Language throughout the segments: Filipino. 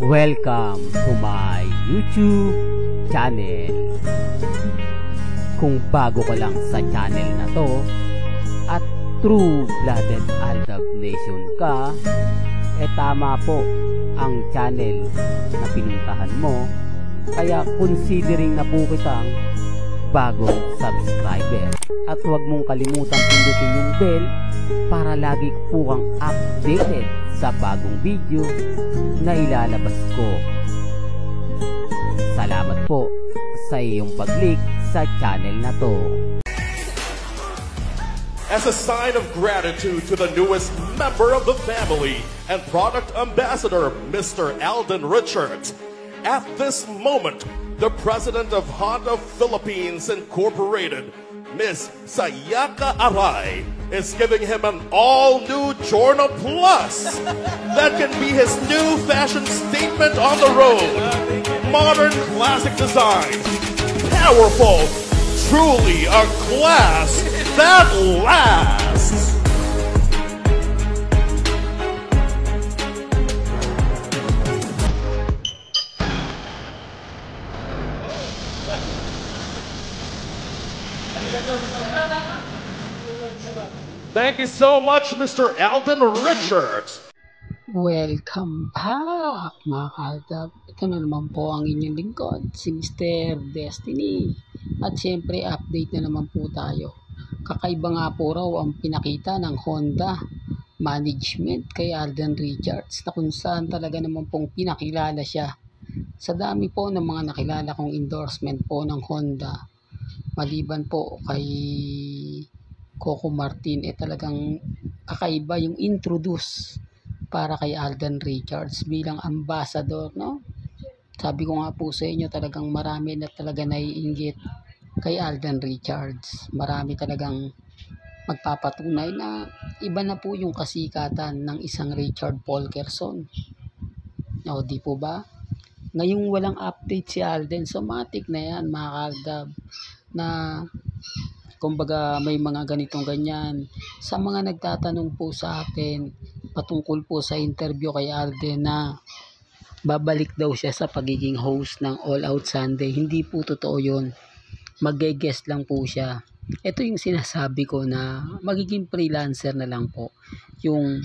Welcome to my YouTube channel. Kung bago ka lang sa channel na to at true-blooded Aldab Nation ka, tama po ang channel na pinuntahan mo, kaya considering na po kitang bagong subscriber. At huwag mong kalimutan pindutin yung bell para lagi po kang updated sa bagong video na ilalabas ko. Salamat po sa iyong pag-click sa channel na to. As a sign of gratitude to the newest member of the family and product ambassador, Mr. Alden Richards, at this moment, the president of Honda Philippines Incorporated, Ms. Sayaka Aray, is giving him an all-new Giorno Plus that can be his new fashion statement on the road. Modern classic design, powerful, truly a class that lasts. Thank you so much, Mr. Alden Richards. Welcome back mga Aldab. Ito na naman po ang inyong lingkod, si Mr. Destiny. At syempre update na naman po tayo. Kakaiba nga po raw ang pinakita ng Honda management kay Alden Richards, na kung saan talaga naman pong pinakilala siya. Sa dami po ng mga nakilala kong endorsement po ng Honda, maliban po kay Coco Martin, talagang kakaiba yung introduce para kay Alden Richards bilang ambassador, no? Sabi ko nga po sa inyo, talagang marami na talaga naiinggit kay Alden Richards. Marami talagang magpapatunay na iba na po yung kasikatan ng isang Richard Polkerson. O, di po ba? Ngayong walang update si Alden, somatic na yan mga Aldab, na kumbaga may mga ganitong ganyan. Sa mga nagtatanong po sa atin patungkol po sa interview kay Alden na babalik daw siya sa pagiging host ng All Out Sunday, hindi po totoo yun. Mag-guest lang po siya. Ito yung sinasabi ko na magiging freelancer na lang po. Yung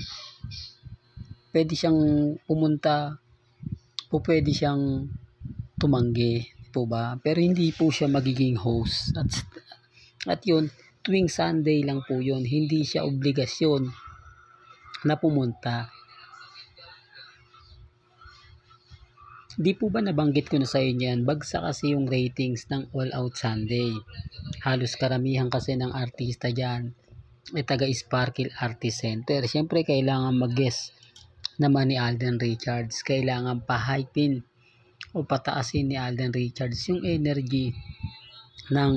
pwede siyang pumunta, po pwede siyang tumanggi po ba, pero hindi po siya magiging host. At yun, tuwing Sunday lang po yun, hindi siya obligasyon na pumunta. Di po ba nabanggit ko na sa inyo yan, bagsak kasi yung ratings ng All Out Sunday. Halos karamihan kasi ng artista dyan taga Sparkle Artist Center. Siyempre kailangan mag-guest naman ni Alden Richards, kailangan pa-hypin o pataasin ni Alden Richards yung energy ng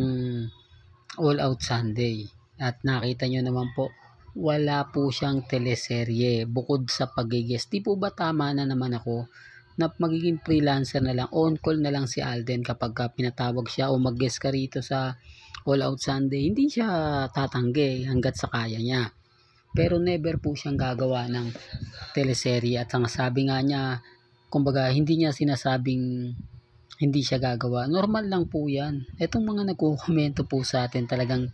All Out Sunday. At nakita nyo naman po, wala po siyang teleserye bukod sa pag-guest. Di po ba tama na naman ako na magiging freelancer na lang, on call na lang si Alden kapag pinatawag siya o mag-guest ka rito sa All Out Sunday? Hindi siya tatanggi hanggat sa kaya niya. Pero never po siyang gagawa ng teleserye. At ang sabi nga niya, kumbaga hindi niya sinasabing hindi siya gagawa. Normal lang po yan. Etong mga nagko-komento po sa atin, talagang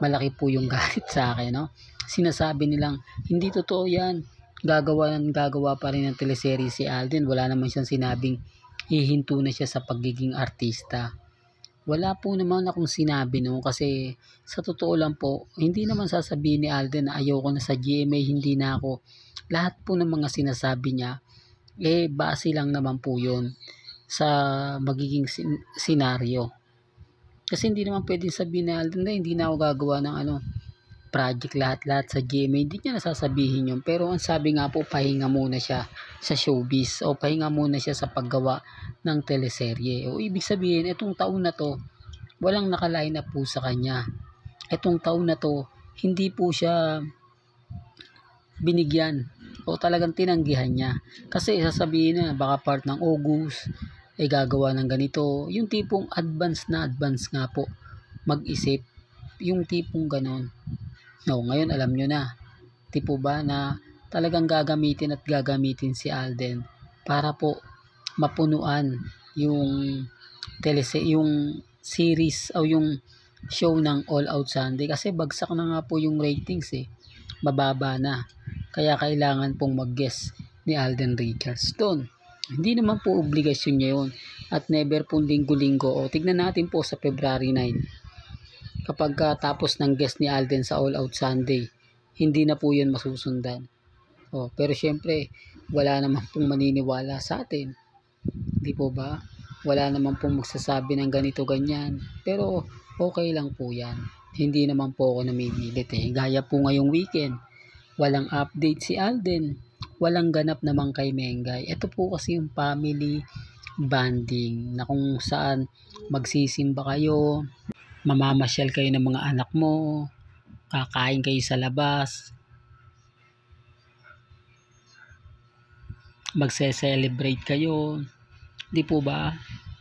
malaki po yung galit sa akin, no? Sinasabi nilang hindi totoo yan. Gagawa pa rin ng teleserye si Alden. Wala naman siyang sinabing hihinto na siya sa pagiging artista. Wala po naman akong sinabi, no? Kasi sa totoo lang po, hindi naman sasabihin ni Alden na ayoko na sa GMA, hindi na ako. Lahat po ng mga sinasabi niya, base lang naman po yun sa magiging senaryo. Kasi hindi naman pwedeng sabihin ni Alden na hindi na ako gagawa ng project lahat-lahat sa GMA. Hindi niya nasasabihin yun. Pero ang sabi nga po, pahinga muna siya sa showbiz o pahinga muna siya sa paggawa ng teleserye. O ibig sabihin, itong taon na to, walang nakaline up po sa kanya. Itong taon na to, hindi po siya binigyan o talagang tinanggihan niya. Kasi sasabihin na baka part ng August gagawa ng ganito. Yung tipong advance nga po mag-isip. Yung tipong ganon. No, ngayon alam nyo na. Tipo ba na talagang gagamitin si Alden para po mapunuan yung yung series o yung show ng All Out Sunday, kasi bagsak na nga po yung ratings mababa na, kaya kailangan pong mag-guest ni Alden Richards doon. Hindi naman po obligasyon niya yun, at never pong linggo-linggo. O tignan natin po sa February 9, kapag tapos ng guest ni Alden sa All Out Sunday, hindi na po yun masusundan. Pero syempre wala naman pong maniniwala sa atin, di po ba? Wala naman pong magsasabi ng ganito ganyan, pero okay lang po yan. Hindi naman po ako namimilit Gaya po ngayong weekend, walang update si Alden, walang ganap naman kay Mengay. Ito po kasi yung family bonding na kung saan magsisimba kayo, mamamasyal kayo ng mga anak mo, kakain kayo sa labas, magse-celebrate kayo, di po ba?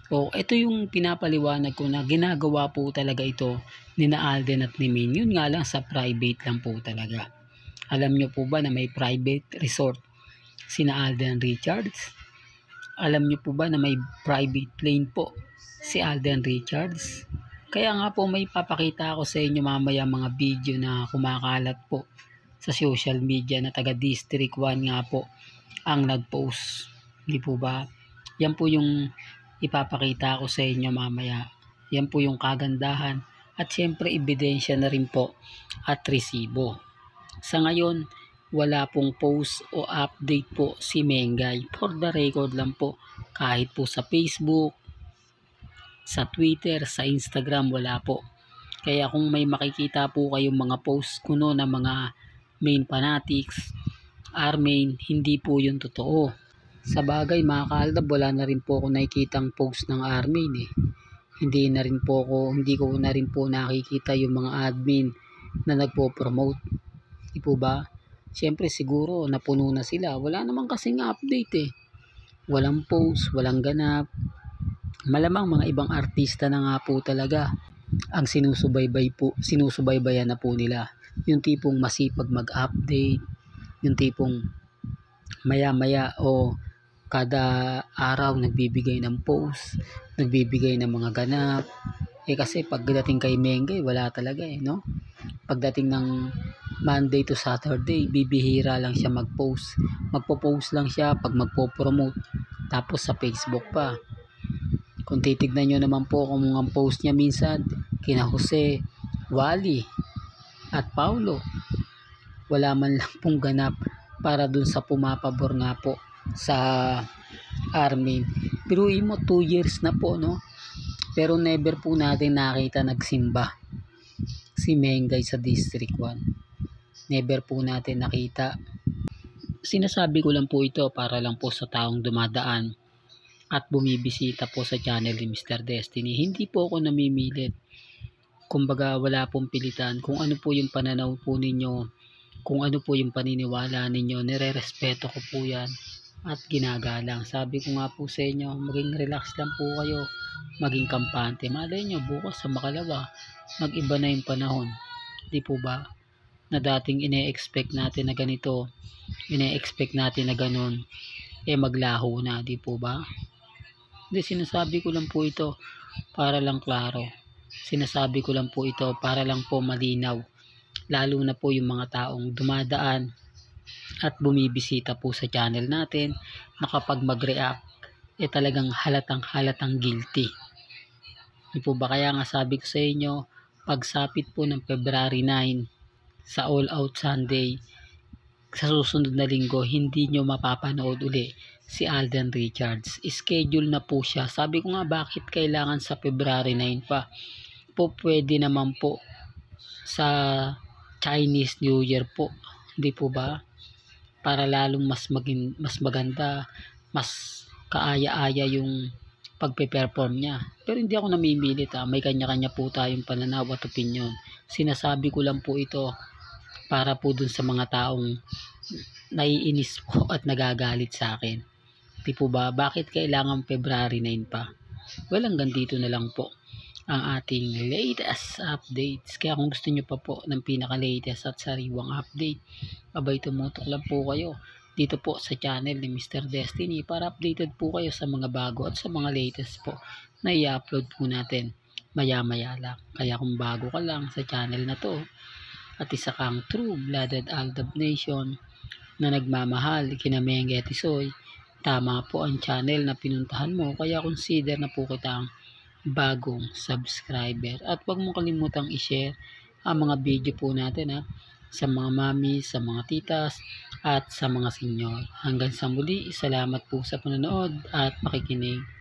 Ito yung pinapaliwanag ko na ginagawa po talaga ito ni na Alden at ni Min. Yun nga lang sa private lang po talaga. Alam nyo po ba na may private resort si na Alden Richards? Alam nyo po ba na may private plane po si Alden Richards? Kaya nga po may papakita ako sa inyo mamaya mga video na kumakalat po sa social media na taga District 1 nga po ang nag-post. Hindi po ba? Yan po yung ipapakita ko sa inyo mamaya. Yan po yung kagandahan at syempre ebidensya na rin po at resibo. Sa ngayon, wala pong post o update po si Mengay. For the record lang po, kahit po sa Facebook, sa Twitter, sa Instagram, wala po. Kaya kung may makikita po kayong mga post kuno na mga main fanatics, Armain, hindi po yun totoo. Sa bagay mga kaaldab, wala na rin po ako nakikitang post ng Armain Hindi ko na rin po nakikita yung mga admin na nagpo-promote. Di po ba? Siyempre siguro napuno na sila. Wala naman kasing update Walang post, walang ganap. Malamang mga ibang artista na nga po talaga ang sinusubaybayan na po nila. Yung tipong masipag mag-update, yung tipong maya-maya o kada araw nagbibigay ng post, nagbibigay ng mga ganap. Kasi pagdating kay Mengay, wala talaga no? Pagdating ng Monday to Saturday, bibihira lang siya mag-post. Magpo-post lang siya pag magpo-promote. Tapos sa Facebook pa. Kung titignan nyo naman po kung ang post niya minsan, kina Jose, Wally, at Paulo, wala man lang pong ganap para dun sa pumapabor nga po sa Armain. Pero 2 years na po no, pero never po natin nakita nagsimba si Mengay sa District 1. Never po natin nakita. Sinasabi ko lang po ito para lang po sa taong dumadaan at bumibisita po sa channel ni Mr. Destiny. Hindi po ako namimilit. Kumbaga wala pong pilitan. Kung ano po yung pananaw po ninyo, kung ano po yung paniniwala ninyo, nire-respeto ko po yan at ginagalang. Sabi ko nga po sa inyo, maging relax lang po kayo, maging kampante. Malay nyo, bukas sa Makalawa, mag-iba na yung panahon. Di po ba? Na dating ine-expect natin na ganito, ine-expect natin na ganun, maglaho na, di po ba? Hindi, sinasabi ko lang po ito para lang klaro. Sinasabi ko lang po ito para lang po malinaw. Lalo na po yung mga taong dumadaan at bumibisita po sa channel natin na kapag mag-react, talagang halatang guilty. Di po ba? Kaya nga sabi ko sa inyo, pagsapit po ng February 9 sa All Out Sunday, sa susunod na linggo, hindi nyo mapapanood uli si Alden Richards. Schedule na po siya. Sabi ko nga, bakit kailangan sa February 9 pa? Pwede naman po sa Chinese New Year po. Hindi po ba? Para lalong mas maganda, mas kaaya-aya yung pagpe-perform niya. Pero hindi ako namimilit may kanya-kanya po tayong pananaw at opinion. Sinasabi ko lang po ito para po dun sa mga taong naiinis po at nagagalit sa akin. Di po ba? Bakit kailangan February 9 pa? Well, hanggang dito na lang po ang ating latest updates. Kaya kung gusto nyo pa po ng pinaka-latest at sariwang update, abay tumutok lang po kayo dito po sa channel ni Mr. Destiny para updated po kayo sa mga bago at sa mga latest po na i-upload po natin maya-maya lang. Kaya kung bago ka lang sa channel na to at isa kang true-blooded Aldab Nation na nagmamahal kina Mengge at Isoy, tama po ang channel na pinuntahan mo, kaya consider na po kitang bagong subscriber. At huwag mong kalimutang i-share ang mga video po natin sa mga mami, sa mga titas at sa mga senyor. Hanggang sa muli, salamat po sa panonood at makikinig.